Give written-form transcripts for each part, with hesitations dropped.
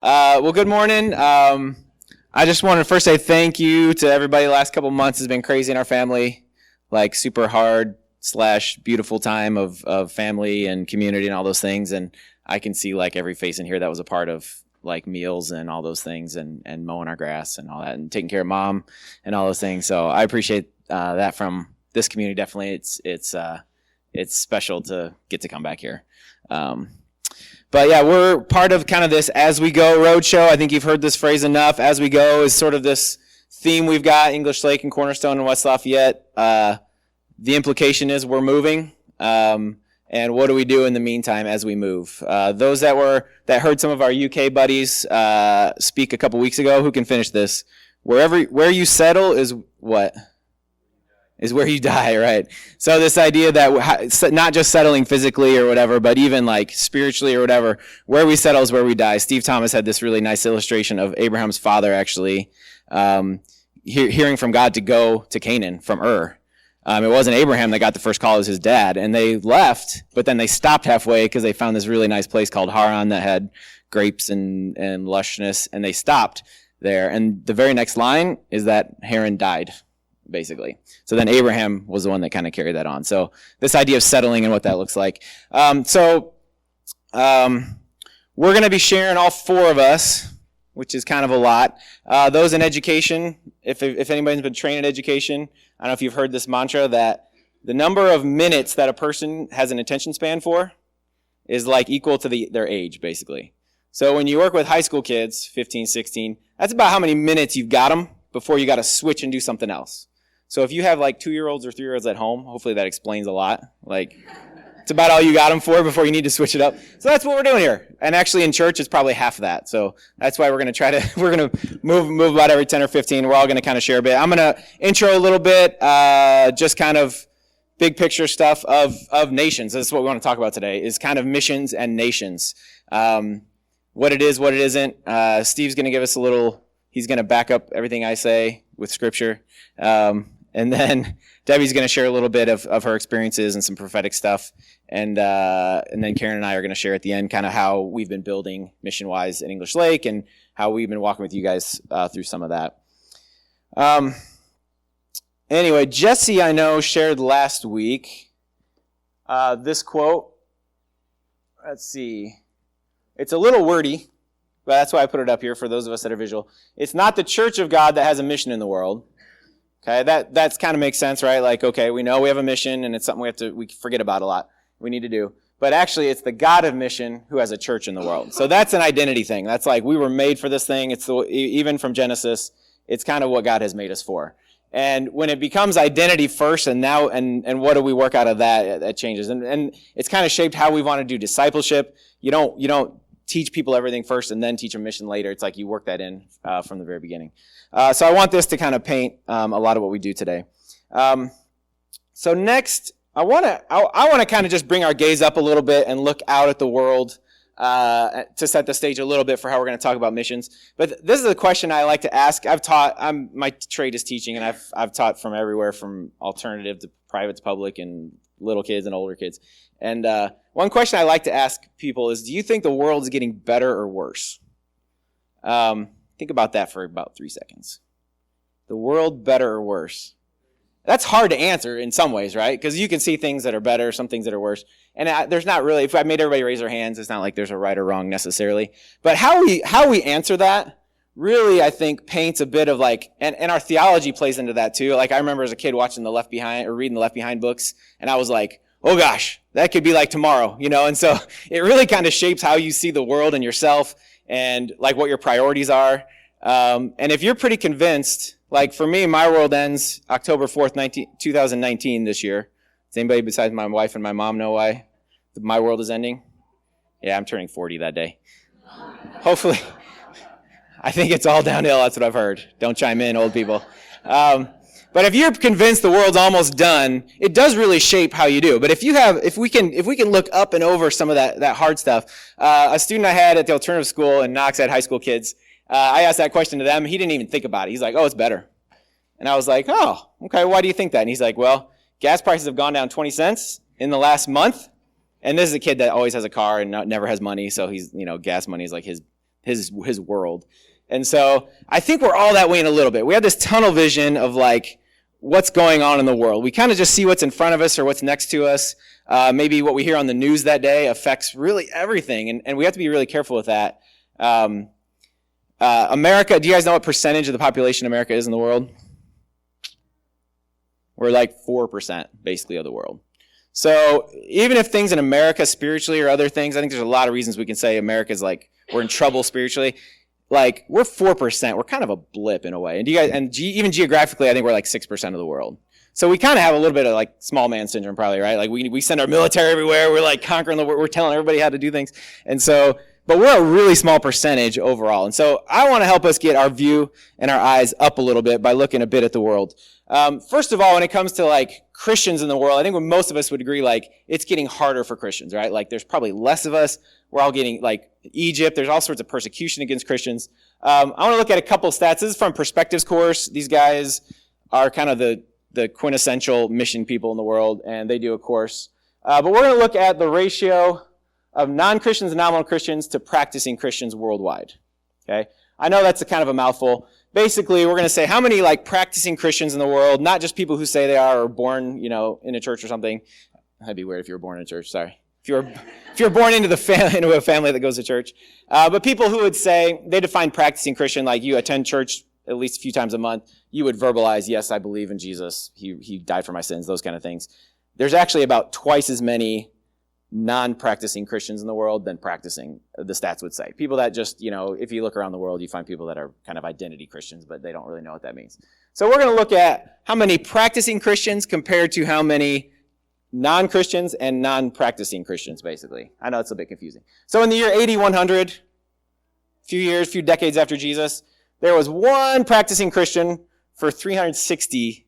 Well, good morning. I just wanted to first say thank you to everybody. The last couple of months has been crazy in our family, like super hard / beautiful time of family and community and all those things. And I can see like every face in here that was a part of like meals and all those things and mowing our grass and all that and taking care of mom and all those things. So I appreciate that from this community. Definitely, it's special to get to come back here. But yeah, we're part of kind of this As We Go roadshow. I think you've heard this phrase enough. As We Go is sort of this theme we've got, English Lake and Cornerstone and West Lafayette. The implication is we're moving. And what do we do in the meantime as we move? Those that heard some of our UK buddies speak a couple weeks ago, who can finish this? Where you settle is what? Is where you die, right? So this idea that not just settling physically or whatever, but even like spiritually or whatever, where we settle is where we die. Steve Thomas had this really nice illustration of Abraham's father actually hearing from God to go to Canaan from Ur. It wasn't Abraham that got the first call, it was his dad. And they left, but then they stopped halfway because they found this really nice place called Haran that had grapes and lushness, and they stopped there. And the very next line is that Haran died, basically. So then Abraham was the one that kind of carried that on. So this idea of settling and what that looks like. We're going to be sharing, all four of us, which is kind of a lot. Those in education, if anybody's been trained in education, I don't know if you've heard this mantra that the number of minutes that a person has an attention span for is like equal to their age, basically. So when you work with high school kids, 15, 16, that's about how many minutes you've got them before you got to switch and do something else. So if you have like 2-year-olds or 3-year-olds at home, hopefully that explains a lot. Like, it's about all you got them for before you need to switch it up. So that's what we're doing here. And actually in church, it's probably half of that. So that's why we're going to move about every 10 or 15. We're all going to kind of share a bit. I'm going to intro a little bit, just kind of big picture stuff of nations. This is what we want to talk about today, is kind of missions and nations. What it is, what it isn't. Steve's going to give us he's going to back up everything I say with scripture. And then Debbie's going to share a little bit of her experiences and some prophetic stuff. And then Karen and I are going to share at the end kind of how we've been building mission-wise in English Lake and how we've been walking with you guys through some of that. Anyway, Jesse, I know, shared last week this quote. Let's see. It's a little wordy, but that's why I put it up here for those of us that are visual. It's not the church of God that has a mission in the world. Okay, that's kind of makes sense, right? Like, okay, we know we have a mission and it's something we forget about a lot. We need to do. But actually, it's the God of mission who has a church in the world. So that's an identity thing. That's like, we were made for this thing. It's even from Genesis, it's kind of what God has made us for. And when it becomes identity first and what do we work out of that, that changes. And it's kind of shaped how we want to do discipleship. You don't teach people everything first and then teach a mission later. It's like you work that in from the very beginning. So I want this to kind of paint a lot of what we do today. So next, I want to kind of just bring our gaze up a little bit and look out at the world to set the stage a little bit for how we're going to talk about missions. But this is a question I like to ask. My trade is teaching, and I've taught from everywhere, from alternative to private to public, and little kids and older kids. And one question I like to ask people is, do you think the world is getting better or worse? Think about that for about 3 seconds. The world better or worse? That's hard to answer in some ways, right? Because you can see things that are better, some things that are worse. And there's not really, if I made everybody raise their hands, it's not like there's a right or wrong necessarily. But how we answer that really, I think, paints a bit of like, and our theology plays into that too. Like, I remember as a kid watching the Left Behind, or reading the Left Behind books, and I was like, oh gosh, that could be like tomorrow, And so it really kind of shapes how you see the world and yourself, and like what your priorities are. And if you're pretty convinced, like for me, my world ends October 4th, 2019 this year. Does anybody besides my wife and my mom know why my world is ending? Yeah, I'm turning 40 that day. Hopefully. I think it's all downhill. That's what I've heard. Don't chime in, old people. But if you're convinced the world's almost done, it does really shape how you do. But if we can look up and over some of that hard stuff. A student I had at the alternative school in Knox, had high school kids. I asked that question to them. He didn't even think about it. He's like, oh, it's better. And I was like, oh, okay, why do you think that? And he's like, well, gas prices have gone down 20 cents in the last month. And this is a kid that always has a car and never has money. So he's, gas money is like his his world. And so I think we're all that way in a little bit. We have this tunnel vision of like what's going on in the world. We kind of just see what's in front of us or what's next to us. Maybe what we hear on the news that day affects really everything, and we have to be really careful with that. America, do you guys know what percentage of the population America is in the world? We're like 4% basically of the world. So even if things in America spiritually or other things, I think there's a lot of reasons we can say America's like, we're in trouble spiritually. Like, we're 4%. We're kind of a blip in a way. And even geographically, I think we're like 6% of the world. So we kind of have a little bit of like small man syndrome probably, right? Like we send our military everywhere. We're like conquering the world. We're telling everybody how to do things. And so, but we're a really small percentage overall. And so I want to help us get our view and our eyes up a little bit by looking a bit at the world. First of all, when it comes to like Christians in the world, I think most of us would agree like it's getting harder for Christians, right? Like there's probably less of us. We're all getting like Egypt. There's all sorts of persecution against Christians. I want to look at a couple of stats. This is from Perspectives course. These guys are kind of the quintessential mission people in the world, and they do a course. But we're going to look at the ratio of non-Christians and nominal Christians to practicing Christians worldwide. Okay? I know that's a kind of a mouthful. Basically, we're going to say how many like practicing Christians in the world, not just people who say they are or born, in a church or something. That'd be weird if you were born in a church. Sorry. If you're born into a family that goes to church. But people who would say, they define practicing Christian like you attend church at least a few times a month. You would verbalize, yes, I believe in Jesus. He died for my sins, those kind of things. There's actually about twice as many non-practicing Christians in the world than practicing, the stats would say. People that just, if you look around the world, you find people that are kind of identity Christians, but they don't really know what that means. So we're going to look at how many practicing Christians compared to how many non-Christians and non-practicing Christians, basically. I know it's a bit confusing. So in the year 8100, few decades after Jesus, there was one practicing Christian for 360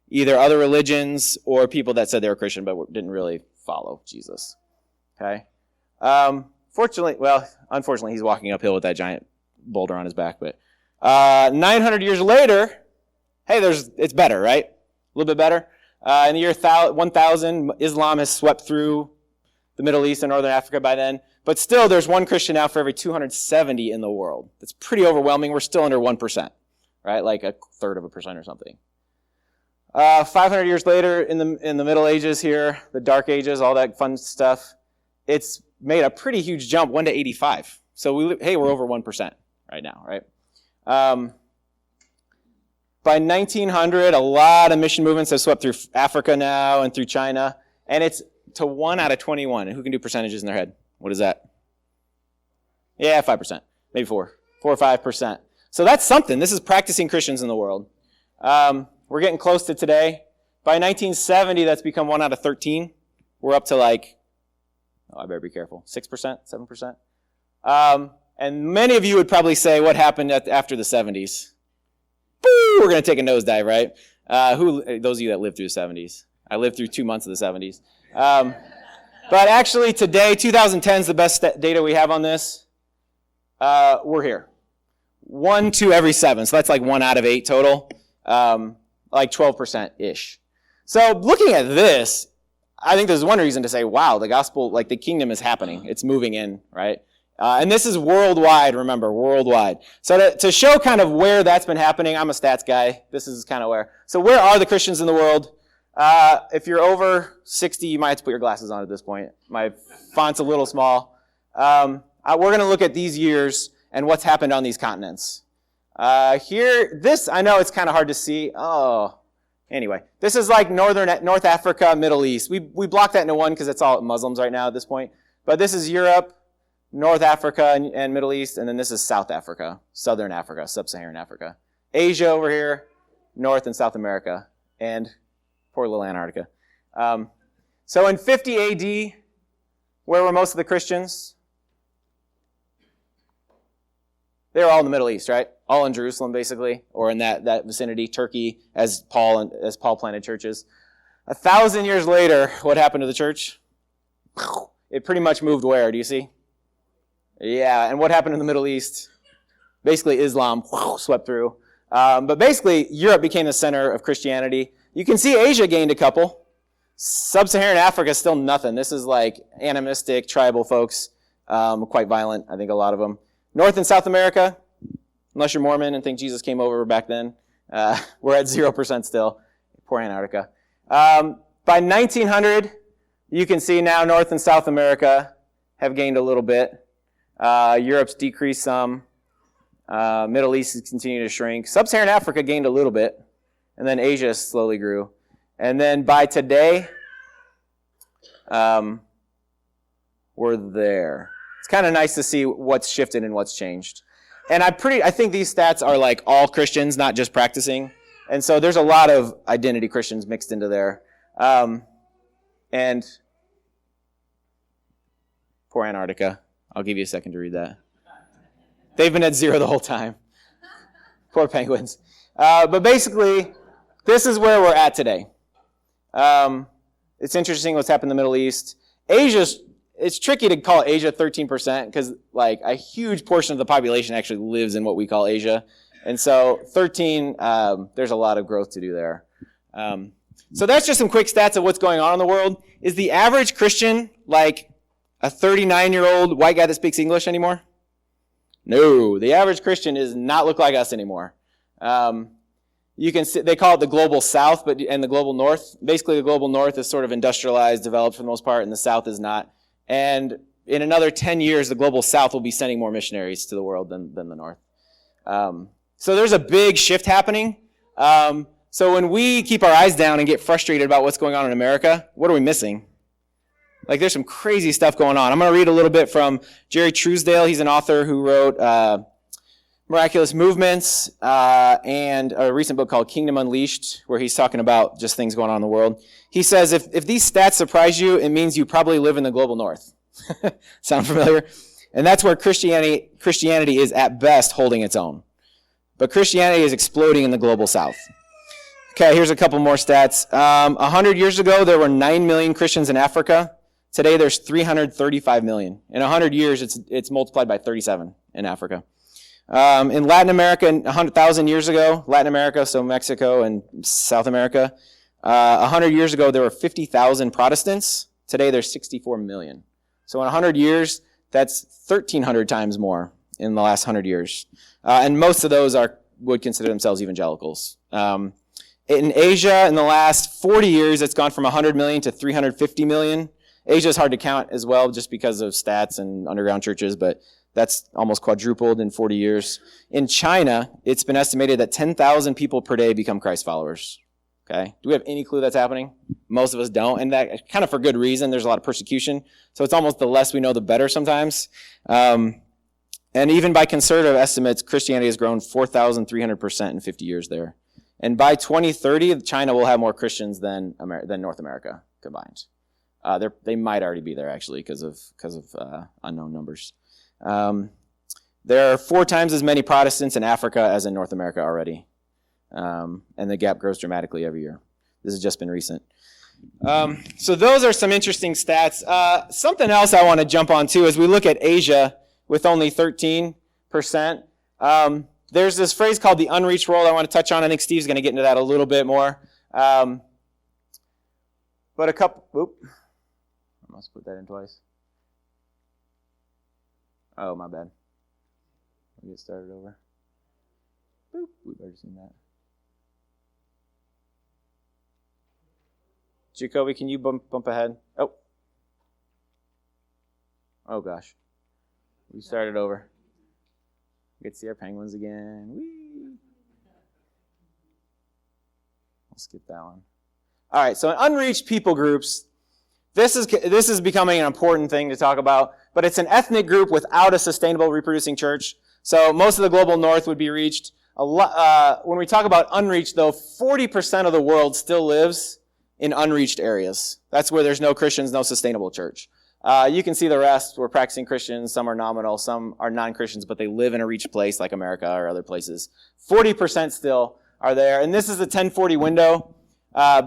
either other religions or people that said they were Christian but didn't really follow Jesus. Okay? Unfortunately, he's walking uphill with that giant boulder on his back. But 900 years later, hey, it's better, right? A little bit better. In the year 1000, Islam has swept through the Middle East and Northern Africa by then. But still, there's one Christian now for every 270 in the world. That's pretty overwhelming. We're still under 1%, right? Like a third of a percent or something. 500 years later, in the Middle Ages here, the Dark Ages, all that fun stuff, it's made a pretty huge jump, 1 to 85. So we're over 1% right now, right? By 1900, a lot of mission movements have swept through Africa now and through China, and it's to 1 out of 21. And who can do percentages in their head? What is that? Yeah, 5%, maybe 4 or 5%. So that's something. This is practicing Christians in the world. We're getting close to today. By 1970, that's become 1 out of 13. We're up to I better be careful, 6%, 7%. And many of you would probably say, what happened after the 70s? Boo! We're going to take a nosedive, right? Those of you that lived through the 70s. I lived through 2 months of the 70s. But actually today, 2010 is the best data we have on this. We're here. 1 to every 7. So that's like 1 out of 8 total. Like 12%-ish. So looking at this, I think there's one reason to say, wow, the gospel, like the kingdom is happening. It's moving in, right? And this is worldwide, remember, worldwide. So to show kind of where that's been happening, I'm a stats guy. This is kind of where. So where are the Christians in the world? If you're over 60, you might have to put your glasses on at this point. My font's a little small. We're going to look at these years and what's happened on these continents. This, I know it's kind of hard to see. Anyway, this is like North Africa, Middle East. We blocked that into one because it's all Muslims right now at this point. But this is Europe, North Africa, and Middle East, and then this is South Africa, Southern Africa, Sub-Saharan Africa. Asia over here, North and South America, and poor little Antarctica. So in 50 AD, where were most of the Christians? They were all in the Middle East, right? All in Jerusalem, basically, or in that vicinity, Turkey, as Paul planted churches. 1,000 years later, what happened to the church? It pretty much moved where? Do you see? Yeah, and what happened in the Middle East? Basically, Islam swept through. But basically, Europe became the center of Christianity. You can see Asia gained a couple. Sub-Saharan Africa is still nothing. This is like animistic, tribal folks, quite violent, I think a lot of them. North and South America, unless you're Mormon and think Jesus came over back then, we're at 0% still. Poor Antarctica. By 1900, you can see now North and South America have gained a little bit. Europe's decreased some. Middle East is continuing to shrink. Sub-Saharan Africa gained a little bit. And then Asia slowly grew. And then by today, we're there. It's kind of nice to see what's shifted and what's changed. And I think these stats are like all Christians, not just practicing. And so there's a lot of identity Christians mixed into there. And poor Antarctica. I'll give you a second to read that. They've been at 0 the whole time. Poor penguins. But basically, this is where we're at today. It's interesting what's happened in the Middle East. It's tricky to call Asia 13% because like a huge portion of the population actually lives in what we call Asia. And so 13, there's a lot of growth to do there. So that's just some quick stats of what's going on in the world. Is the average Christian like a 39-year-old white guy that speaks English anymore? No, the average Christian does not look like us anymore. You can see, they call it the global south, and the global north. Basically, the global north is sort of industrialized, developed for the most part, and the south is not. And in another 10 years, the global south will be sending more missionaries to the world than the north. So there's a big shift happening. So when we keep our eyes down and get frustrated about what's going on in America, what are we missing? Like there's some crazy stuff going on. I'm going to read a little bit from Jerry Truesdale. He's an author who wrote Miraculous Movements and a recent book called Kingdom Unleashed, where he's talking about just things going on in the world. He says, if these stats surprise you, it means you probably live in the global north. Sound familiar? And that's where Christianity is at best holding its own. But Christianity is exploding in the global south. Okay, here's a couple more stats. 100 years ago, there were 9 million Christians in Africa. Today, there's 335 million. In 100 years, it's multiplied by 37 in Africa. In Latin America, 100,000 years ago, Latin America, so Mexico and South America, 100 years ago, there were 50,000 Protestants. Today, there's 64 million. So in 100 years, that's 1,300 times more in the last 100 years. And most of those would consider themselves evangelicals. In Asia, in the last 40 years, it's gone from 100 million to 350 million. Asia is hard to count as well just because of stats and underground churches, but that's almost quadrupled in 40 years. In China, it's been estimated that 10,000 people per day become Christ followers. Okay? Do we have any clue that's happening? Most of us don't, and that kind of for good reason. There's a lot of persecution, so it's almost the less we know, the better sometimes. And even by conservative estimates, Christianity has grown 4,300% in 50 years there. And by 2030, China will have more Christians than North America combined. They might already be there actually because of unknown numbers. There are 4 times as many Protestants in Africa as in North America already. And the gap grows dramatically every year. This has just been recent. So those are some interesting stats. Something else I want to jump on too as we look at Asia with only 13%. There's this phrase called the unreached world I want to touch on. I think Steve's going to get into that a little bit more. But I must put that in twice. Oh, my bad. We'll get started over. Boop. We've already seen that. Jacoby, can you bump ahead? Oh gosh. We started over. We get to see our penguins again. Whee! I'll skip that one. All right, so unreached people groups. This is becoming an important thing to talk about, but it's an ethnic group without a sustainable reproducing church. So most of the global north would be reached. When we talk about unreached, though, 40% of the world still lives in unreached areas. That's where there's no Christians, no sustainable church. You can see the rest. We're practicing Christians. Some are nominal. Some are non-Christians, but they live in a reached place like America or other places. 40% still are there. And this is a 1040 window.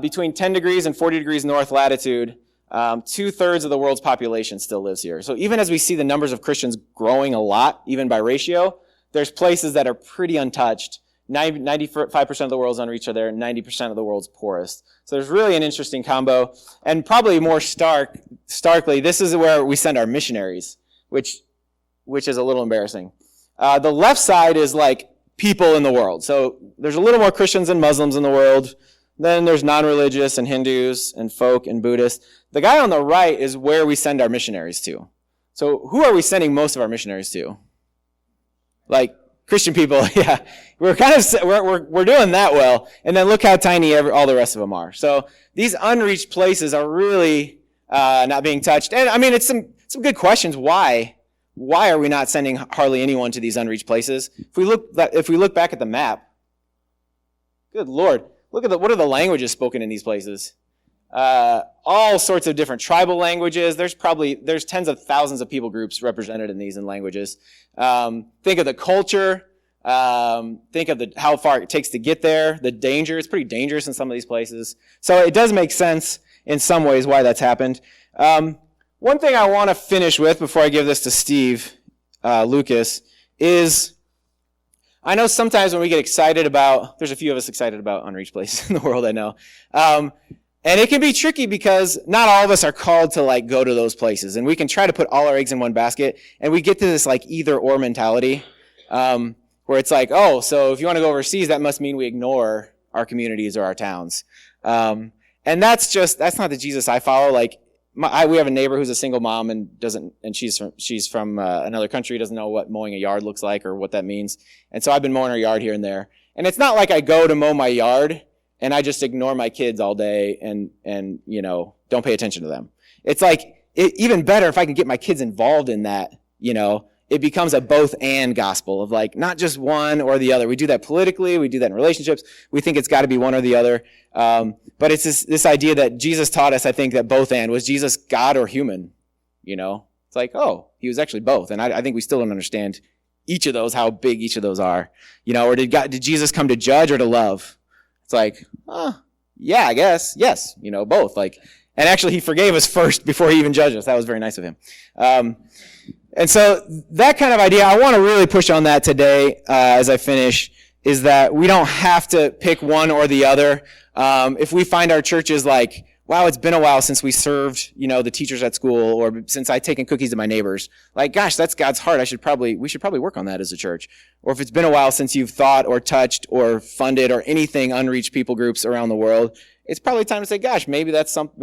Between 10 degrees and 40 degrees north latitude, 2/3 of the world's population still lives here. So even as we see the numbers of Christians growing a lot, even by ratio, there's places that are pretty untouched. 95% of the world's unreached are there, 90% of the world's poorest. So there's really an interesting combo. And probably more starkly, this is where we send our missionaries, which is a little embarrassing. The left side is like people in the world. So there's a little more Christians and Muslims in the world. Then there's non-religious and Hindus and folk and Buddhists. The guy on the right is where we send our missionaries to. So who are we sending most of our missionaries to? Like Christian people, yeah. We're doing that well. And then look how tiny all the rest of them are. So these unreached places are really not being touched. And I mean, it's some good questions. Why? Why are we not sending hardly anyone to these unreached places? If we look back at the map, good Lord, look at what are the languages spoken in these places? All sorts of different tribal languages. There's tens of thousands of people groups represented in these languages. Think of the culture. Think of how far it takes to get there. The danger. It's pretty dangerous in some of these places. So it does make sense in some ways why that's happened. One thing I want to finish with before I give this to Steve Lucas is I know sometimes when we get excited there's a few of us excited about unreached places in the world, I know. And it can be tricky because not all of us are called to like go to those places. And we can try to put all our eggs in one basket. And we get to this like either or mentality where it's like, oh, so if you want to go overseas, that must mean we ignore our communities or our towns. And that's not the Jesus I follow. Like, we have a neighbor who's a single mom and she's from another country, doesn't know what mowing a yard looks like or what that means. And so I've been mowing her yard here and there. And it's not like I go to mow my yard and I just ignore my kids all day and don't pay attention to them. It's like, even better if I can get my kids involved in that, it becomes a both and gospel of like, not just one or the other. We do that politically. We do that in relationships. We think it's got to be one or the other. But it's this idea that Jesus taught us, I think, that both and. Was Jesus God or human? It's like, oh, he was actually both. And I think we still don't understand each of those, how big each of those are. Or did Jesus come to judge or to love? It's like, yeah, I guess. Yes, both. And actually he forgave us first before he even judged us. That was very nice of him. And so that kind of idea, I want to really push on that today as I finish, is that we don't have to pick one or the other. If we find our churches like, wow, it's been a while since we served, the teachers at school, or since I've taken cookies to my neighbors. Like, gosh, that's God's heart. We should probably work on that as a church. Or if it's been a while since you've thought or touched or funded or anything unreached people groups around the world, it's probably time to say, gosh, maybe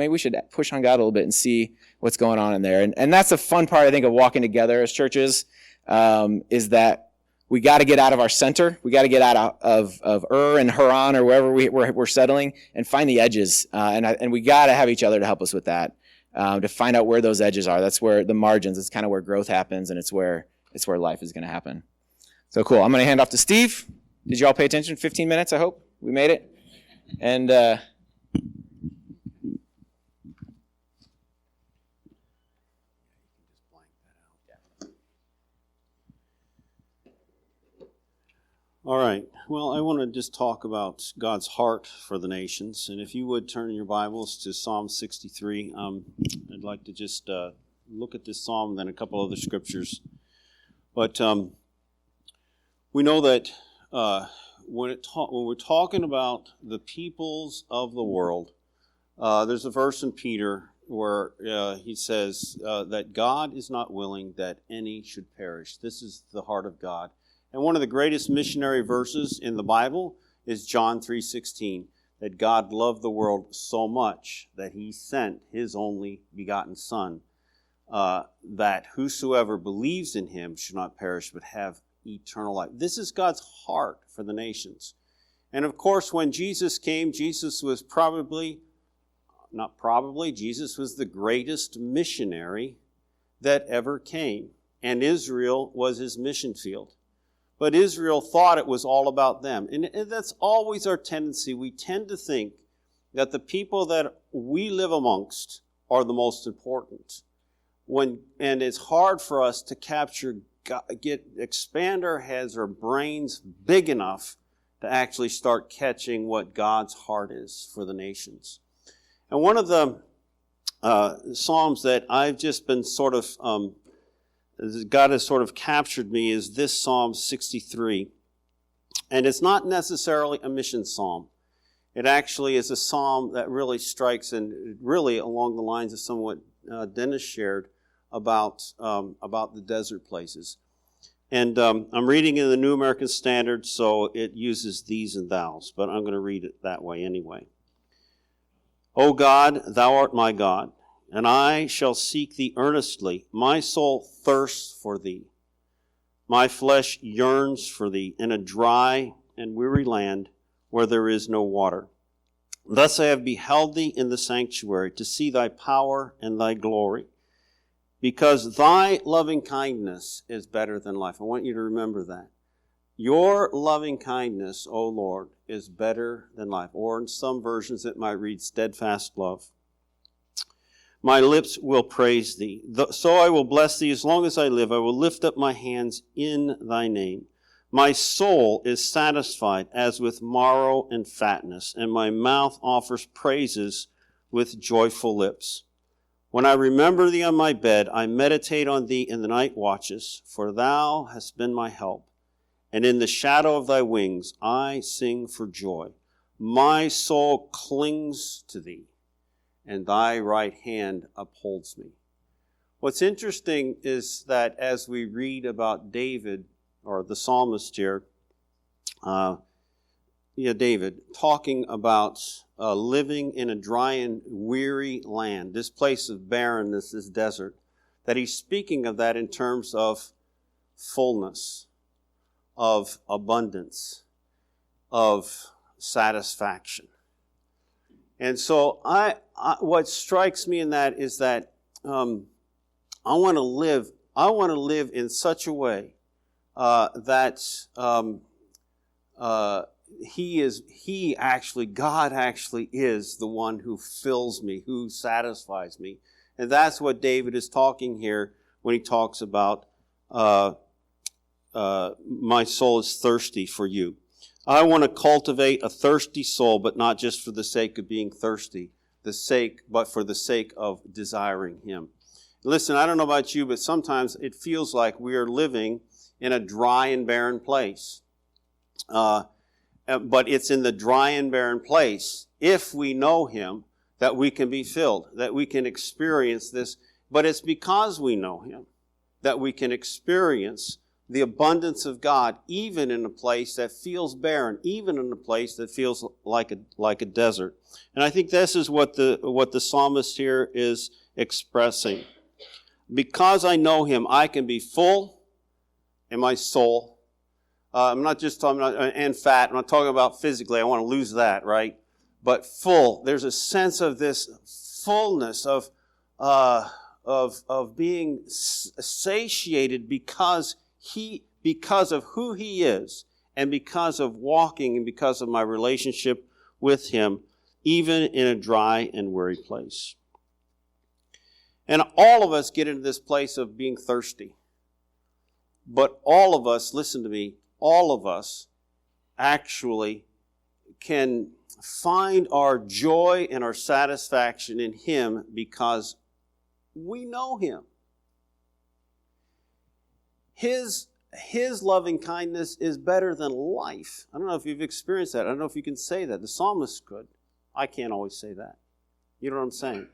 we should push on God a little bit and see what's going on in there. And that's a fun part, I think, of walking together as churches, is that we got to get out of our center. We got to get out of and Haran or wherever we're settling and find the edges. And we got to have each other to help us with that, to find out where those edges are. That's where the margins, it's kind of where growth happens, and it's where life is going to happen. So cool. I'm going to hand off to Steve. Did you all pay attention? 15 minutes, I hope. We made it. And all right. Well, I want to just talk about God's heart for the nations. And if you would turn your Bibles to Psalm 63, I'd like to just look at this psalm and then a couple other scriptures. But we know that when we're talking about the peoples of the world, there's a verse in Peter where he says that God is not willing that any should perish. This is the heart of God. And one of the greatest missionary verses in the Bible is John 3:16, that God loved the world so much that he sent his only begotten Son, that whosoever believes in him should not perish but have eternal life. This is God's heart for the nations. And of course, when Jesus came, Jesus was Jesus was the greatest missionary that ever came. And Israel was his mission field. But Israel thought it was all about them. And that's always our tendency. We tend to think that the people that we live amongst are the most important. And it's hard for us to expand our heads or brains big enough to actually start catching what God's heart is for the nations. And one of the Psalms that I've just been sort of God has sort of captured me is this Psalm 63. And it's not necessarily a mission psalm. It actually is a psalm that really strikes and really along the lines of what Dennis shared about the desert places. And I'm reading in the New American Standard, so it uses these and thous, but I'm going to read it that way anyway. O God, thou art my God, and I shall seek thee earnestly. My soul thirsts for thee. My flesh yearns for thee in a dry and weary land where there is no water. Thus I have beheld thee in the sanctuary to see thy power and thy glory. Because thy loving kindness is better than life. I want you to remember that. Your loving kindness, O Lord, is better than life. Or in some versions it might read steadfast love. My lips will praise thee. So I will bless thee as long as I live. I will lift up my hands in thy name. My soul is satisfied as with marrow and fatness, and my mouth offers praises with joyful lips. When I remember thee on my bed, I meditate on thee in the night watches, for thou hast been my help. And in the shadow of thy wings I sing for joy. My soul clings to thee, and thy right hand upholds me. What's interesting is that as we read about David, or the psalmist here, David, talking about living in a dry and weary land, this place of barrenness, this desert, that he's speaking of that in terms of fullness, of abundance, of satisfaction. And so what strikes me in that is that I want to live in such a way that God actually is the one who fills me, who satisfies me. And that's what David is talking here when he talks about my soul is thirsty for you. I want to cultivate a thirsty soul, but not just for the sake of being thirsty, but for the sake of desiring Him. Listen, I don't know about you, but sometimes it feels like we are living in a dry and barren place. But it's in the dry and barren place, if we know Him, that we can be filled, that we can experience this. But it's because we know Him that we can experience the abundance of God, even in a place that feels barren, even in a place that feels like a desert. And I think this is what the psalmist here is expressing. Because I know Him, I can be full in my soul. I'm not just talking about, and fat. I'm not talking about physically. I want to lose that, right? But full. There's a sense of this fullness of being satiated because of who He is, and because of walking, and because of my relationship with Him, even in a dry and weary place. And all of us get into this place of being thirsty. But all of us, listen to me, all of us actually can find our joy and our satisfaction in Him because we know Him. His loving kindness is better than life. I don't know if you've experienced that. I don't know if you can say that. The psalmist could. I can't always say that. You know what I'm saying?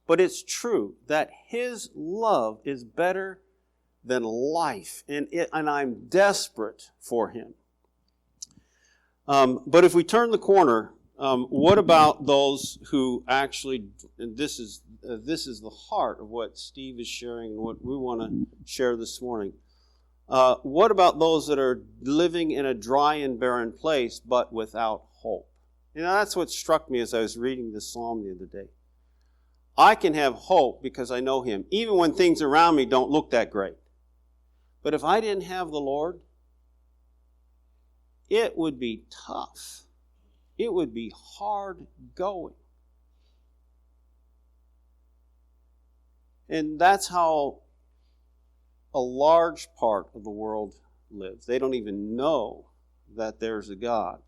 But it's true that His love is better than life. And I'm desperate for Him. But if we turn the corner, what about those who actually, and this is the heart of what Steve is sharing and what we want to share this morning. What about those that are living in a dry and barren place but without hope? You know, that's what struck me as I was reading this psalm the other day. I can have hope because I know Him, even when things around me don't look that great. But if I didn't have the Lord, it would be tough. It would be hard going. And that's how a large part of the world lives. They don't even know that there's a God.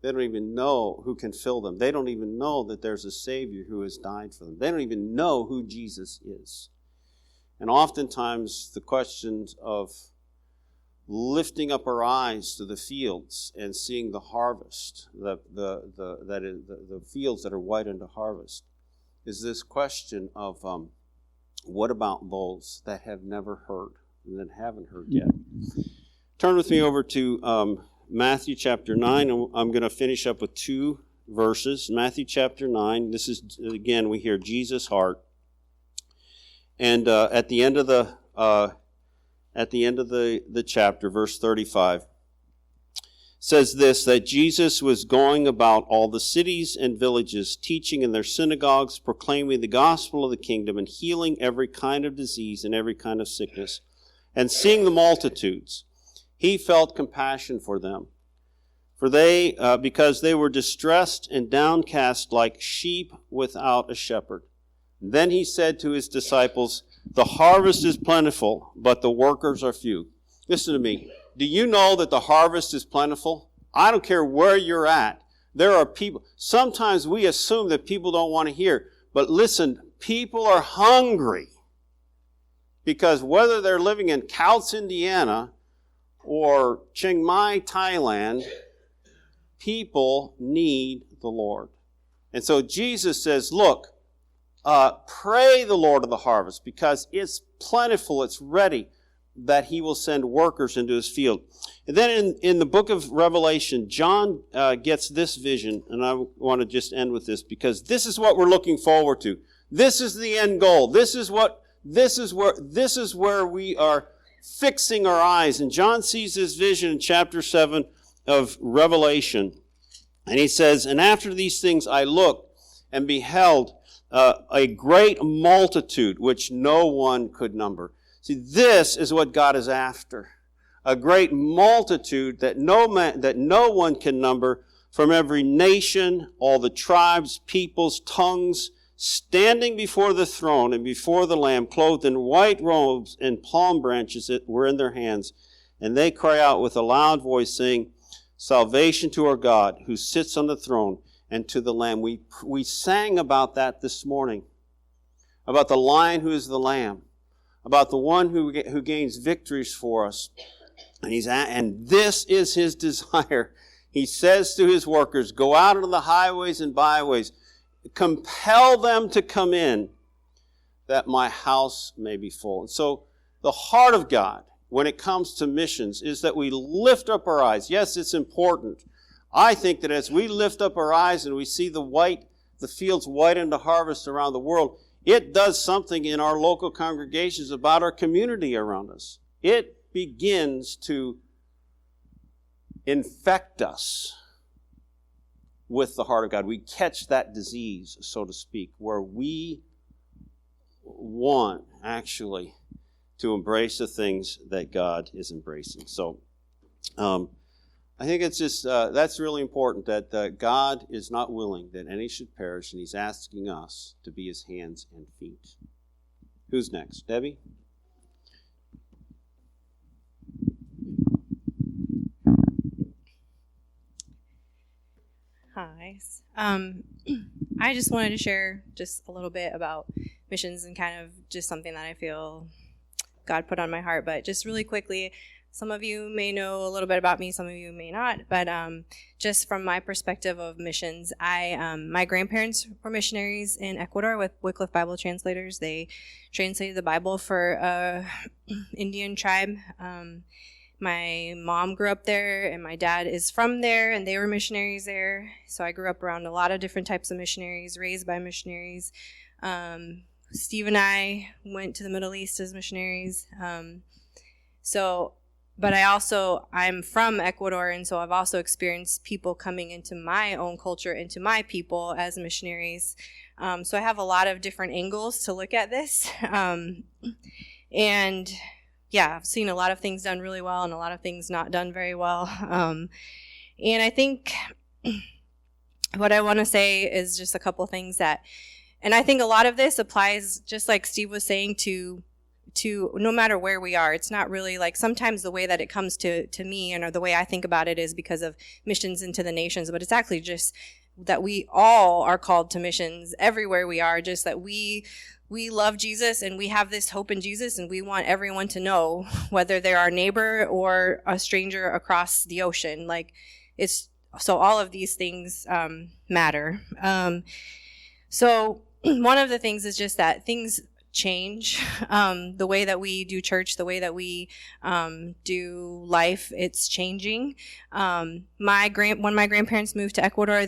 They don't even know who can fill them. They don't even know that there's a Savior who has died for them. They don't even know who Jesus is. And oftentimes the questions of lifting up our eyes to the fields and seeing the harvest, the fields that are white unto harvest, is this question of what about those that have never heard and that haven't heard yet? Turn with me over to Matthew chapter 9, and I'm going to finish up with 2 verses. Matthew chapter 9, this is, again, we hear Jesus' heart. And at the end of the chapter, verse 35, says this, that Jesus was going about all the cities and villages, teaching in their synagogues, proclaiming the gospel of the kingdom, and healing every kind of disease and every kind of sickness. And seeing the multitudes, he felt compassion for them, because they were distressed and downcast like sheep without a shepherd. Then he said to his disciples, the harvest is plentiful, but the workers are few. Listen to me. Do you know that the harvest is plentiful? I don't care where you're at. There are people. Sometimes we assume that people don't want to hear. But listen, people are hungry. Because whether they're living in Couts, Indiana, or Chiang Mai, Thailand, people need the Lord. And so Jesus says, look, pray the Lord of the harvest, because it's plentiful, it's ready, that he will send workers into his field. And then in the book of Revelation, John gets this vision, and I want to just end with this, because this is what we're looking forward to. This is the end goal. This is where we are fixing our eyes. And John sees this vision in chapter 7 of Revelation. And he says, and after these things I looked and beheld a great multitude which no one could number. See, this is what God is after. A great multitude that no one can number, from every nation, all the tribes, peoples, tongues, standing before the throne and before the Lamb, clothed in white robes, and palm branches that were in their hands. And they cry out with a loud voice, saying, salvation to our God, who sits on the throne, and to the Lamb. We sang about that this morning, about the Lion who is the Lamb, about the one who gains victories for us. And this is his desire. He says to his workers, go out into the highways and byways, compel them to come in, that my house may be full. And so the heart of God, when it comes to missions, is that we lift up our eyes. Yes, it's important. I think that as we lift up our eyes and we see the fields white into harvest around the world, it does something in our local congregations about our community around us. It begins to infect us with the heart of God. We catch that disease, so to speak, where we want actually to embrace the things that God is embracing. So I think it's just, that's really important, that God is not willing that any should perish, and he's asking us to be his hands and feet. Who's next? Debbie? Hi. I just wanted to share just a little bit about missions and kind of just something that I feel God put on my heart. But just really quickly, some of you may know a little bit about me, some of you may not. But just from my perspective of missions, my grandparents were missionaries in Ecuador with Wycliffe Bible translators. They translated the Bible for Indian tribe. My mom grew up there, and my dad is from there, and they were missionaries there. So I grew up around a lot of different types of missionaries, raised by missionaries. Steve and I went to the Middle East as missionaries. But I'm from Ecuador, and so I've also experienced people coming into my own culture, into my people as missionaries. So I have a lot of different angles to look at this. And yeah, I've seen a lot of things done really well and a lot of things not done very well. And I think what I want to say is just a couple things and I think a lot of this applies, just like Steve was saying, to no matter where we are. It's not really like, sometimes the way that it comes to me and or the way I think about it is because of missions into the nations, but it's actually just that we all are called to missions everywhere we are, just that we love Jesus and we have this hope in Jesus, and we want everyone to know, whether they're our neighbor or a stranger across the ocean. So all of these things matter. So one of the things is just that things change. The way that we do church, the way that we do life, it's changing. When my grandparents moved to Ecuador,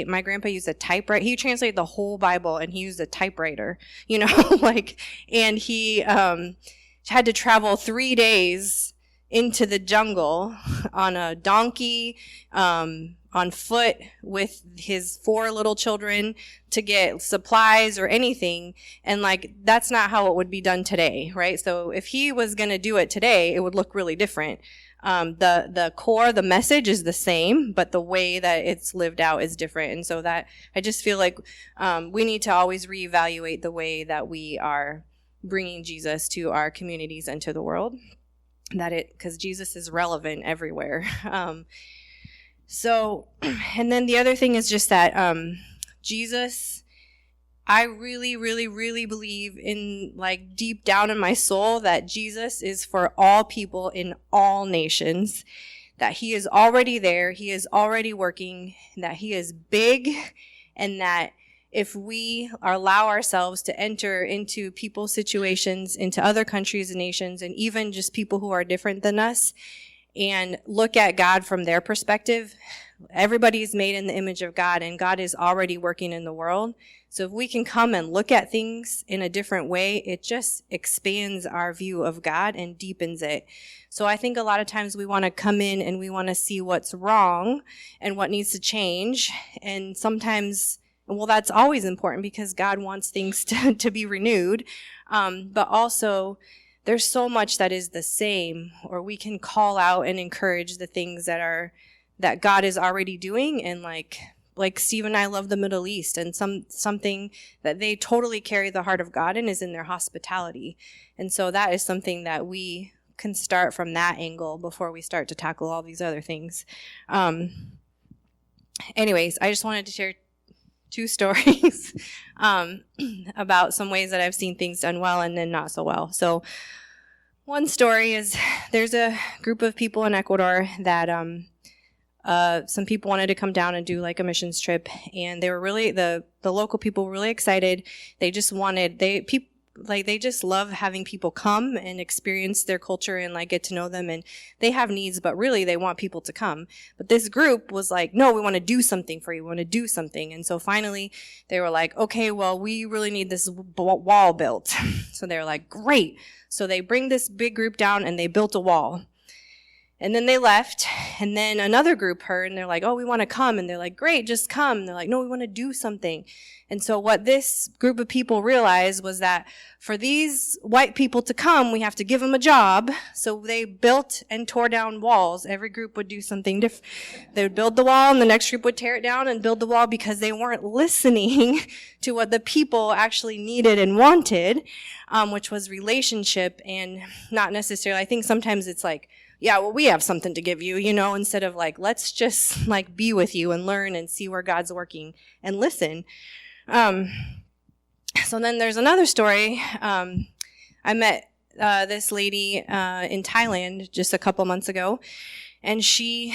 my grandpa used a typewriter. He translated the whole Bible, and he used a typewriter, and he had to travel 3 days into the jungle on a donkey, on foot with his 4 little children to get supplies or anything. And that's not how it would be done today, right? So if he was going to do it today, it would look really different. The core, the message is the same, but the way that it's lived out is different. And so that I just feel like we need to always reevaluate the way that we are bringing Jesus to our communities and to the world. Because Jesus is relevant everywhere. And then the other thing is just that Jesus, I really, really, really believe in deep down in my soul that Jesus is for all people in all nations, that he is already there, he is already working, that he is big, and that if we allow ourselves to enter into people's situations, into other countries and nations, and even just people who are different than us, and look at God from their perspective, everybody is made in the image of God, and God is already working in the world. So if we can come and look at things in a different way, it just expands our view of God and deepens it. So I think a lot of times we want to come in and we want to see what's wrong and what needs to change. And sometimes, well, that's always important because God wants things to be renewed. But also, there's so much that is the same, or we can call out and encourage the things that God is already doing. And like Steve and I love the Middle East, and something that they totally carry the heart of God in is in their hospitality. And so that is something that we can start from that angle before we start to tackle all these other things. Anyways, I just wanted to share 2 stories about some ways that I've seen things done well and then not so well. So one story is there's a group of people in Ecuador that some people wanted to come down and do a missions trip, and they were really the local people were really excited. They just wanted they just love having people come and experience their culture and get to know them, and they have needs, but really they want people to come. But this group was no, we want to do something for you. We want to do something. And so finally they were okay, well, we really need this wall built. So they were great. So they bring this big group down and they built a wall. And then they left, and then another group heard, and they're oh, we want to come. And they're great, just come. And they're no, we want to do something. And so what this group of people realized was that for these white people to come, we have to give them a job. So they built and tore down walls. Every group would do something different. They would build the wall, and the next group would tear it down and build the wall, because they weren't listening to what the people actually needed and wanted, which was relationship, and not necessarily, I think sometimes it's yeah, well, we have something to give you, instead of let's just be with you and learn and see where God's working and listen. So then there's another story. I met this lady in Thailand just a couple months ago, and she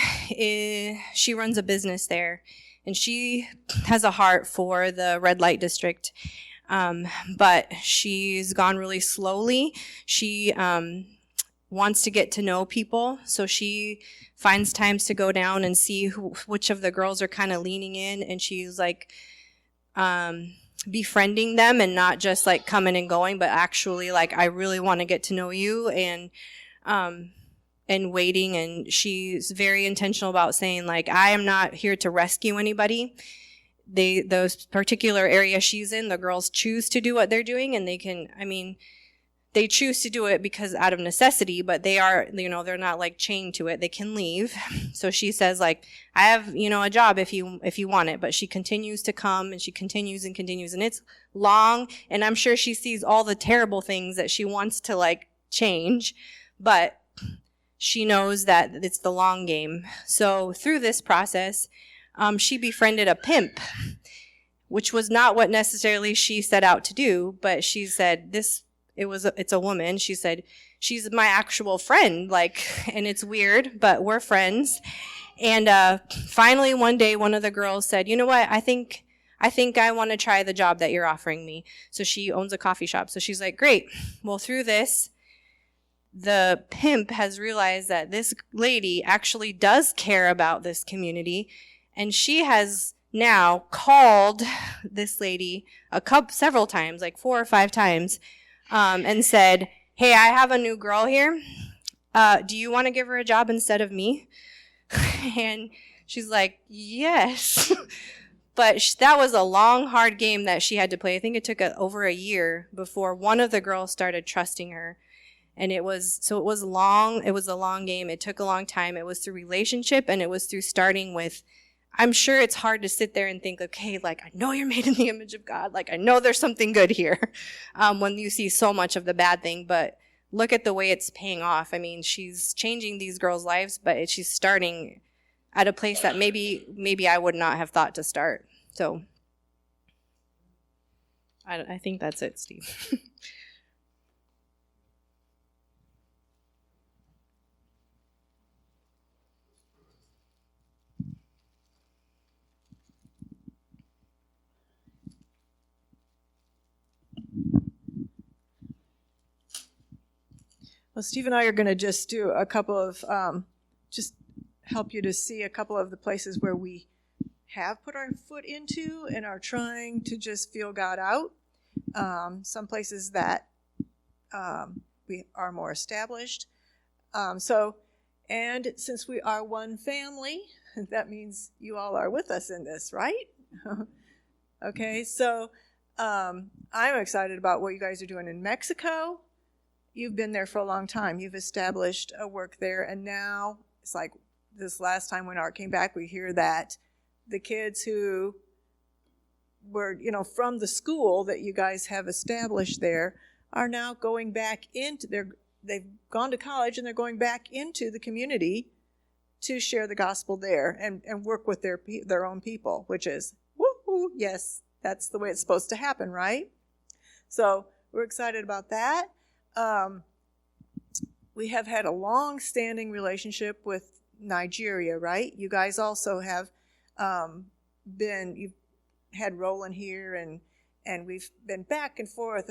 runs a business there, and she has a heart for the red light district, but she's gone really slowly. She wants to get to know people, so she finds times to go down and see which of the girls are kind of leaning in, and she's befriending them, and not just coming and going, but actually I really want to get to know you, and waiting. And she's very intentional about saying I am not here to rescue anybody. Those particular area she's in, the girls choose to do what they're doing, and they choose to do it because out of necessity, but they are, they're not chained to it. They can leave. So she says I have, a job if you want it, but she continues to come, and she continues and continues, and it's long, and I'm sure she sees all the terrible things that she wants to change, but she knows that it's the long game. So through this process, she befriended a pimp, which was not what necessarily she set out to do, but she said it's a woman. She said, she's my actual friend, and it's weird, but we're friends. And finally one day, one of the girls said, you know what, I think I think I want to try the job that you're offering me. So she owns a coffee shop. So she's like, great. Well, through this, the pimp has realized that this lady actually does care about this community. And she has now called this lady several times, like 4 or 5 times, and said, hey, I have a new girl here. Do you want to give her a job instead of me? And she's like, yes. But that was a long, hard game that she had to play. I think it took over a year before one of the girls started trusting her. And it was long. It was a long game. It took a long time. It was through relationship, and it was through starting with, I'm sure it's hard to sit there and think, okay, like, I know you're made in the image of God. Like, I know there's something good here when you see so much of the bad thing. But look at the way it's paying off. I mean, she's changing these girls' lives, but she's starting at a place that maybe I would not have thought to start. So I think that's it, Steve. Well, Steve and I are going to just do a couple of, just help you to see a couple of the places where we have put our foot into and are trying to just feel God out. Some places that we are more established. And since we are one family, that means you all are with us in this, right? Okay, so I'm excited about what you guys are doing in Mexico. You've been there for a long time. You've established a work there, and now it's like this last time when Art came back, we hear that the kids who were, from the school that you guys have established there are now going back into they've gone to college and they're going back into the community to share the gospel there and work with their own people, which is, woohoo, yes, that's the way it's supposed to happen, right? So we're excited about that. We have had a long-standing relationship with Nigeria, right? You guys also have you've had Roland here, and we've been back and forth.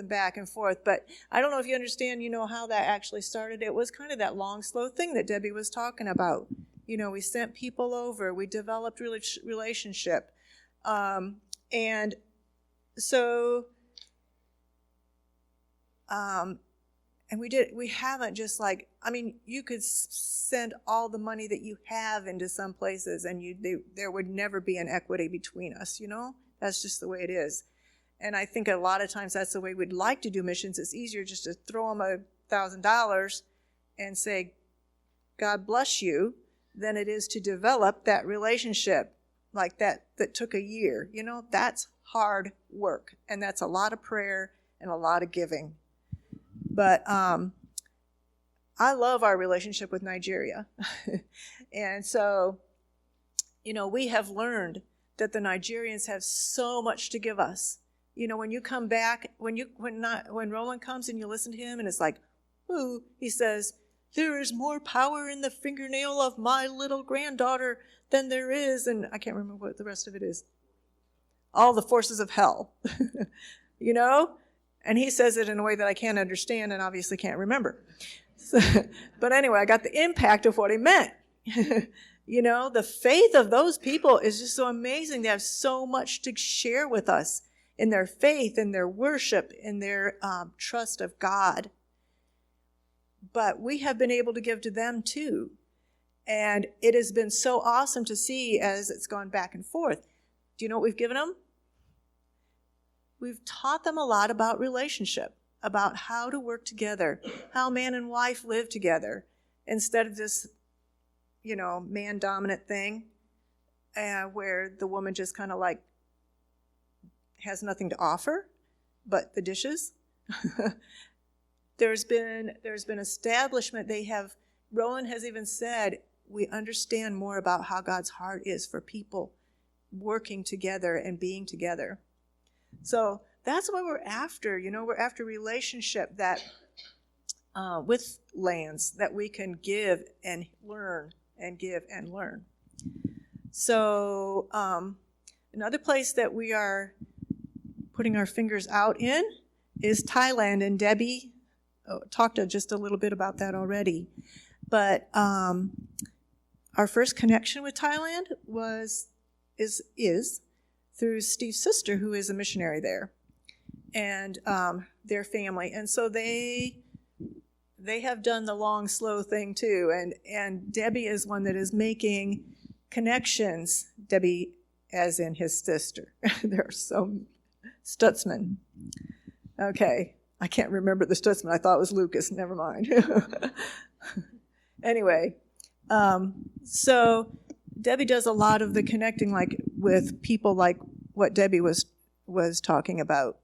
But I don't know if you understand, how that actually started. It was kind of that long, slow thing that Debbie was talking about. We sent people over. We developed relationship. And so... and we haven't just you could send all the money that you have into some places and there would never be an equity between us, That's just the way it is. And I think a lot of times that's the way we'd like to do missions. It's easier just to throw them $1,000 and say, God bless you, than it is to develop that relationship like that took a year. That's hard work. And that's a lot of prayer and a lot of giving. But I love our relationship with Nigeria. And so, we have learned that the Nigerians have so much to give us. When you come back, when Roland comes and you listen to him and it's like, ooh, he says, there is more power in the fingernail of my little granddaughter than there is, and I can't remember what the rest of it is. All the forces of hell, And he says it in a way that I can't understand and obviously can't remember. But anyway, I got the impact of what he meant. The faith of those people is just so amazing. They have so much to share with us in their faith, in their worship, in their trust of God. But we have been able to give to them too. And it has been so awesome to see as it's gone back and forth. Do you know what we've given them? We've taught them a lot about relationship, about how to work together, how man and wife live together, instead of this, man-dominant thing where the woman just kind of has nothing to offer but the dishes. There's been establishment. Roland has even said, we understand more about how God's heart is for people working together and being together. So that's what we're after. We're after relationship that with lands that we can give and learn and give and learn. So Another place that we are putting our fingers out in is Thailand, and Debbie talked just a little bit about that already. But our first connection with Thailand is through Steve's sister, who is a missionary there, and their family. And so they have done the long, slow thing too. And Debbie is one that is making connections. Debbie, as in his sister. There are so Stutzman. Okay, I can't remember the Stutzman. I thought it was Lucas. Never mind. Anyway, so Debbie does a lot of the connecting, like with people like what Debbie was talking about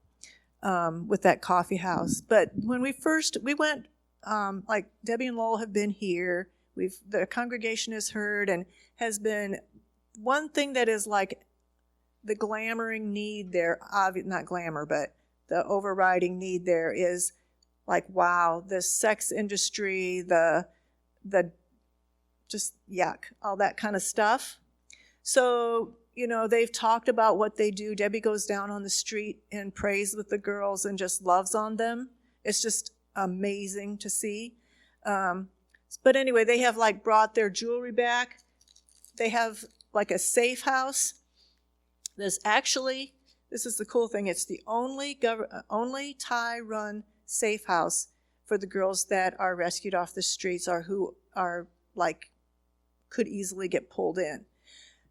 with that coffee house. But when we went, like Debbie and Lowell have been here. The congregation has heard and has been one thing that is like the glamoring need there. Not glamour, but the overriding need there is like, wow, the sex industry, the just yuck, all that kind of stuff. So, they've talked about what they do. Debbie goes down on the street and prays with the girls and just loves on them. It's just amazing to see. But anyway, they have like brought their jewelry back. They have like a safe house. This is the cool thing. It's the only Thai-run safe house for the girls that are rescued off the streets or who are like could easily get pulled in.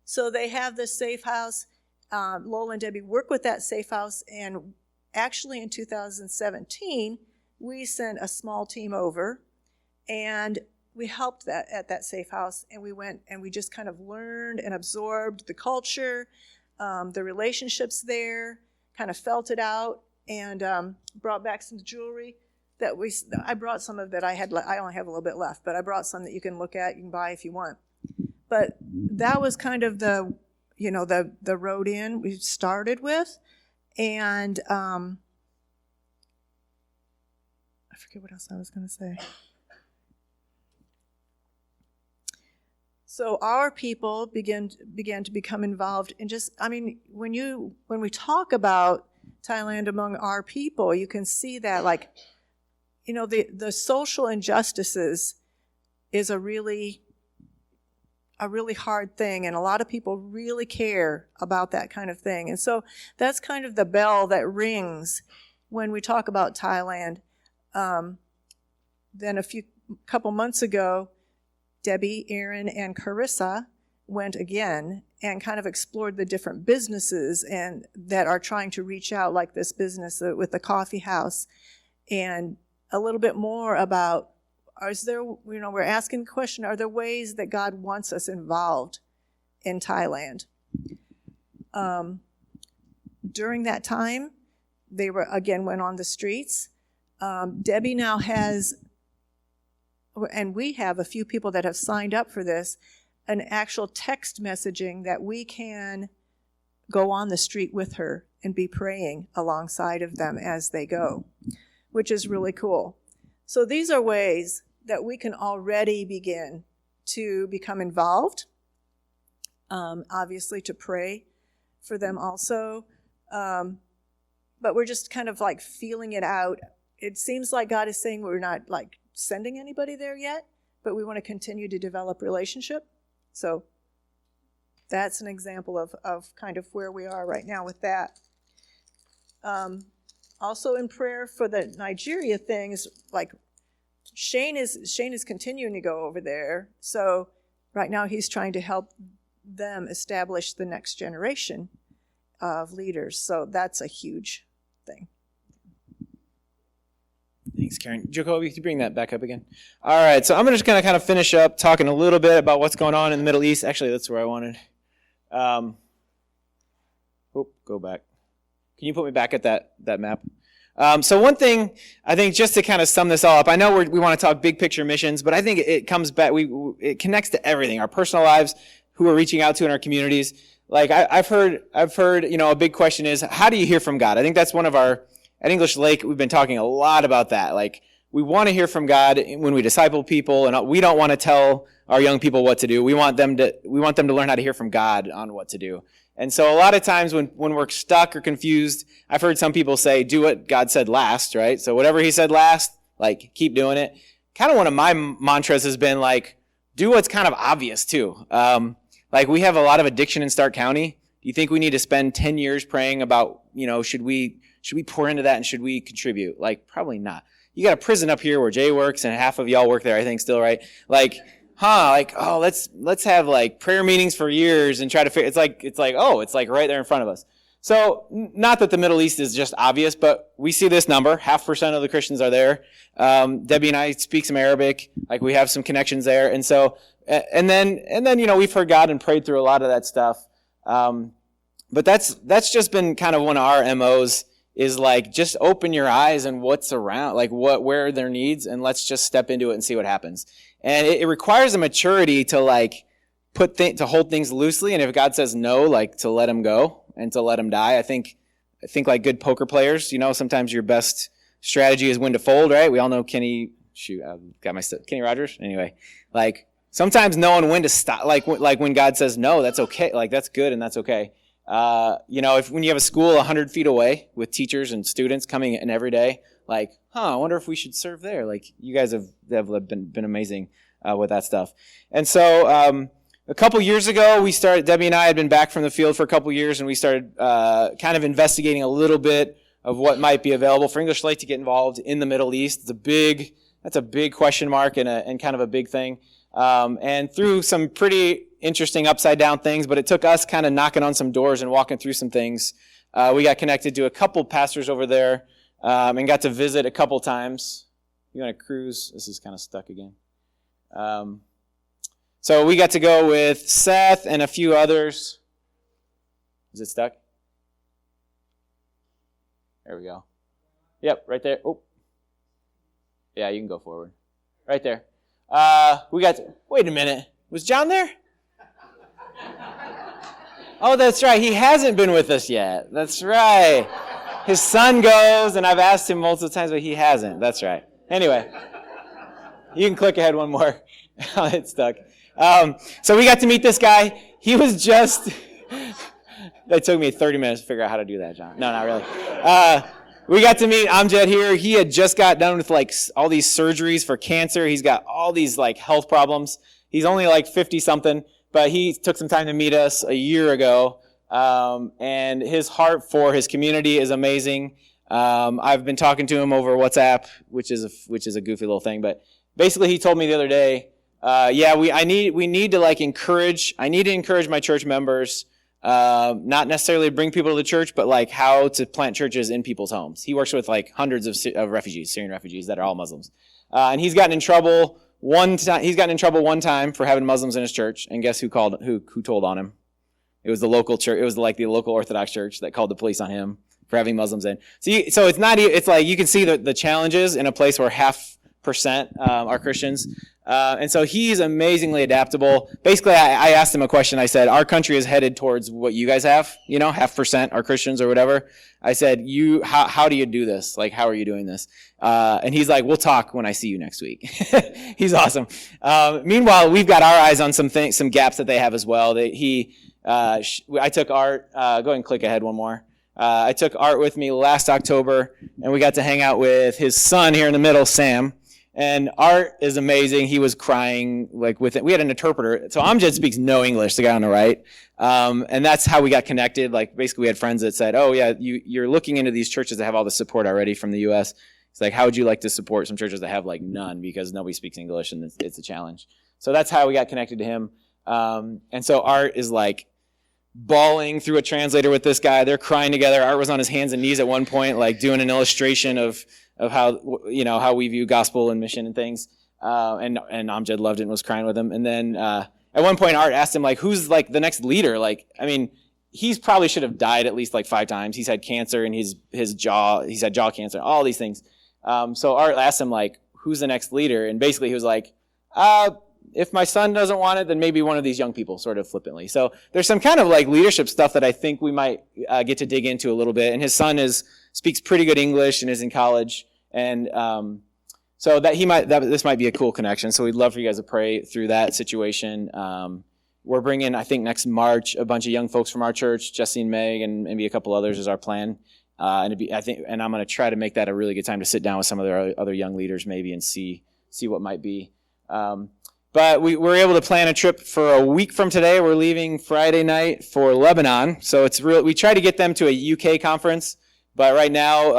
So they have this safe house. Lola and Debbie work with that safe house, and actually in 2017 we sent a small team over, and we helped at that safe house, and we went and we just kind of learned and absorbed the culture, the relationships there, kind of felt it out, and brought back some jewelry that I brought some of that I only have a little bit left, but I brought some that you can look at, you can buy if you want. But that was kind of the road in we started with, and I forget what else I was going to say. So our people began to become involved in when we talk about Thailand among our people, you can see that the social injustices is a really hard thing, and a lot of people really care about that kind of thing. And so that's kind of the bell that rings when we talk about Thailand. Then couple months ago, Debbie, Aaron, and Carissa went again and kind of explored the different businesses and that are trying to reach out, like this business with the coffee house, and a little bit more about, we're asking the question, are there ways that God wants us involved in Thailand? During that time, they went on the streets. Debbie now has, and we have a few people that have signed up for this, an actual text messaging that we can go on the street with her and be praying alongside of them as they go, which is really cool. So these are ways that we can already begin to become involved, obviously to pray for them also, but we're just kind of like feeling it out. It seems like God is saying we're not like sending anybody there yet, but we want to continue to develop relationship. So that's an example of kind of where we are right now with that. Also in prayer for the Nigeria things, like Shane is continuing to go over there. So right now he's trying to help them establish the next generation of leaders. So that's a huge thing. Thanks, Karen. Jacoby, could you bring that back up again? All right, so I'm just going to kind of finish up talking a little bit about what's going on in the Middle East. Actually, that's where I wanted. Go back. Can you put me back at that map? So one thing, I think, just to kind of sum this all up, I know we want to talk big picture missions, but I think it comes back, it connects to everything, our personal lives, who we're reaching out to in our communities. Like I've heard, a big question is, how do you hear from God? I think that's one of our, at English Lake, we've been talking a lot about that. Like, we want to hear from God when we disciple people, and we don't want to tell our young people what to do. We want them to learn how to hear from God on what to do. And so a lot of times when we're stuck or confused, I've heard some people say, do what God said last, right? So whatever he said last, like, keep doing it. Kind of one of my mantras has been, like, do what's kind of obvious, too. Like, we have a lot of addiction in Stark County. Do you think we need to spend 10 years praying about, should we pour into that and should we contribute? Like, probably not. You got a prison up here where Jay works and half of y'all work there, I think, still, right? Like, let's have like prayer meetings for years and try to figure, it's like right there in front of us. So not that the Middle East is just obvious, but we see this number, 0.5% of the Christians are there. Debbie and I speak some Arabic, like we have some connections there. And so, and then, we've heard God and prayed through a lot of that stuff. But that's just been kind of one of our MOs, is like, just open your eyes and what's around, like where are their needs, and let's just step into it and see what happens. And it requires a maturity to like to hold things loosely. And if God says no, like to let him go and to let him die. I think like good poker players, sometimes your best strategy is when to fold, right? We all know Kenny Rogers. Anyway, like sometimes knowing when to stop, like when God says no, that's okay. Like that's good and that's okay. When you have a school 100 feet away with teachers and students coming in every day, like, I wonder if we should serve there. Like, you guys have been amazing with that stuff. And so a couple years ago, Debbie and I had been back from the field for a couple years, and we started kind of investigating a little bit of what might be available for English Lake to get involved in the Middle East. That's a big question mark and kind of a big thing. And through some pretty interesting upside down things, but it took us kind of knocking on some doors and walking through some things. We got connected to a couple pastors over there and got to visit a couple times. You want to cruise? This is kind of stuck again. So we got to go with Seth and a few others. Is it stuck? There we go. Yep, right there. Oh. Yeah, you can go forward. Right there. Wait a minute. Was John there? Oh, that's right. He hasn't been with us yet. That's right. His son goes, and I've asked him multiple times, but he hasn't. That's right. Anyway, you can click ahead one more. It's stuck. So we got to meet this guy. He was just... That took me 30 minutes to figure out how to do that, John. No, not really. We got to meet Amjad here. He had just got done with like all these surgeries for cancer. He's got all these like health problems. He's only like 50 something, but he took some time to meet us a year ago. And his heart for his community is amazing. I've been talking to him over WhatsApp, which is a goofy little thing, but basically he told me the other day, I need to encourage my church members, not necessarily bring people to the church, but like how to plant churches in people's homes. He works with like hundreds of refugees, Syrian refugees that are all Muslims. And he's gotten in trouble one time for having Muslims in his church. And guess who told on him? It was the local church. It was like the local Orthodox church that called the police on him for having Muslims in. So it's like you can see the challenges in a place where 0.5% are Christians. And so he's amazingly adaptable. Basically, I asked him a question. I said, our country is headed towards what you guys have, 0.5% are Christians or whatever. I said, how do you do this? Like, how are you doing this? And he's like, we'll talk when I see you next week. He's awesome. Meanwhile, we've got our eyes on some gaps that they have as well. I took Art, go ahead and click ahead one more. I took Art with me last October, and we got to hang out with his son here in the middle, Sam. And Art is amazing. He was crying like with it. We had an interpreter. So Amjad speaks no English, the guy on the right. And that's how we got connected. Like basically we had friends that said, oh yeah, you're looking into these churches that have all the support already from the U.S. It's like, how would you like to support some churches that have like none because nobody speaks English and it's a challenge. So that's how we got connected to him. And so Art is like bawling through a translator with this guy. They're crying together. Art was on his hands and knees at one point, like doing an illustration of how we view gospel and mission and things. And Amjad loved it and was crying with him. And then at one point Art asked him like, who's like the next leader? Like, I mean, he's probably should have died at least like 5 times. He's had cancer in he's had jaw cancer, all these things. So Art asked him like, who's the next leader? And basically he was like, if my son doesn't want it, then maybe one of these young people, sort of flippantly. So there's some kind of like leadership stuff that I think we might get to dig into a little bit. And his son speaks pretty good English and is in college. And So this might be a cool connection. So we'd love for you guys to pray through that situation. We're bringing, I think, next March, a bunch of young folks from our church, Jesse and Meg, and maybe a couple others is our plan. And I'm going to try to make that a really good time to sit down with some of their other young leaders maybe and see what might be. But we were able to plan a trip for a week from today. We're leaving Friday night for Lebanon. So it's real. We try to get them to a UK conference, but right now,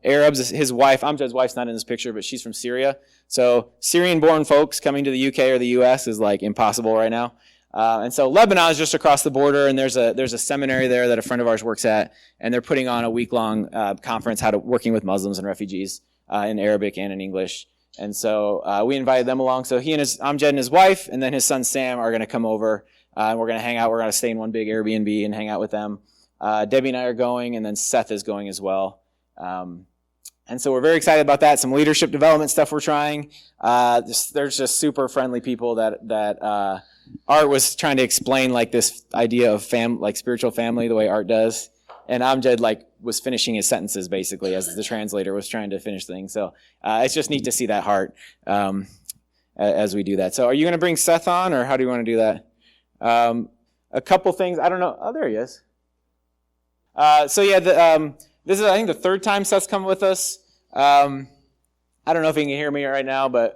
Arabs, his wife, Amjad's wife's not in this picture, but she's from Syria. So Syrian-born folks coming to the UK or the US is like impossible right now. And so Lebanon is just across the border, and there's a seminary there that a friend of ours works at, and they're putting on a week-long conference working with Muslims and refugees in Arabic and in English. And so we invited them along. So he and Amjad and his wife, and then his son Sam are going to come over, and we're going to hang out. We're going to stay in one big Airbnb and hang out with them. Debbie and I are going, and then Seth is going as well. And so we're very excited about that. Some leadership development stuff we're trying. There's just super friendly people that Art was trying to explain like this idea of spiritual family the way Art does. And Amjad was finishing his sentences basically as the translator was trying to finish things. So it's just neat to see that heart as we do that. So are you going to bring Seth on, or how do you want to do that? A couple things. I don't know. Oh, there he is. This is, I think, the third time Seth's come with us. I don't know if he can hear me right now, but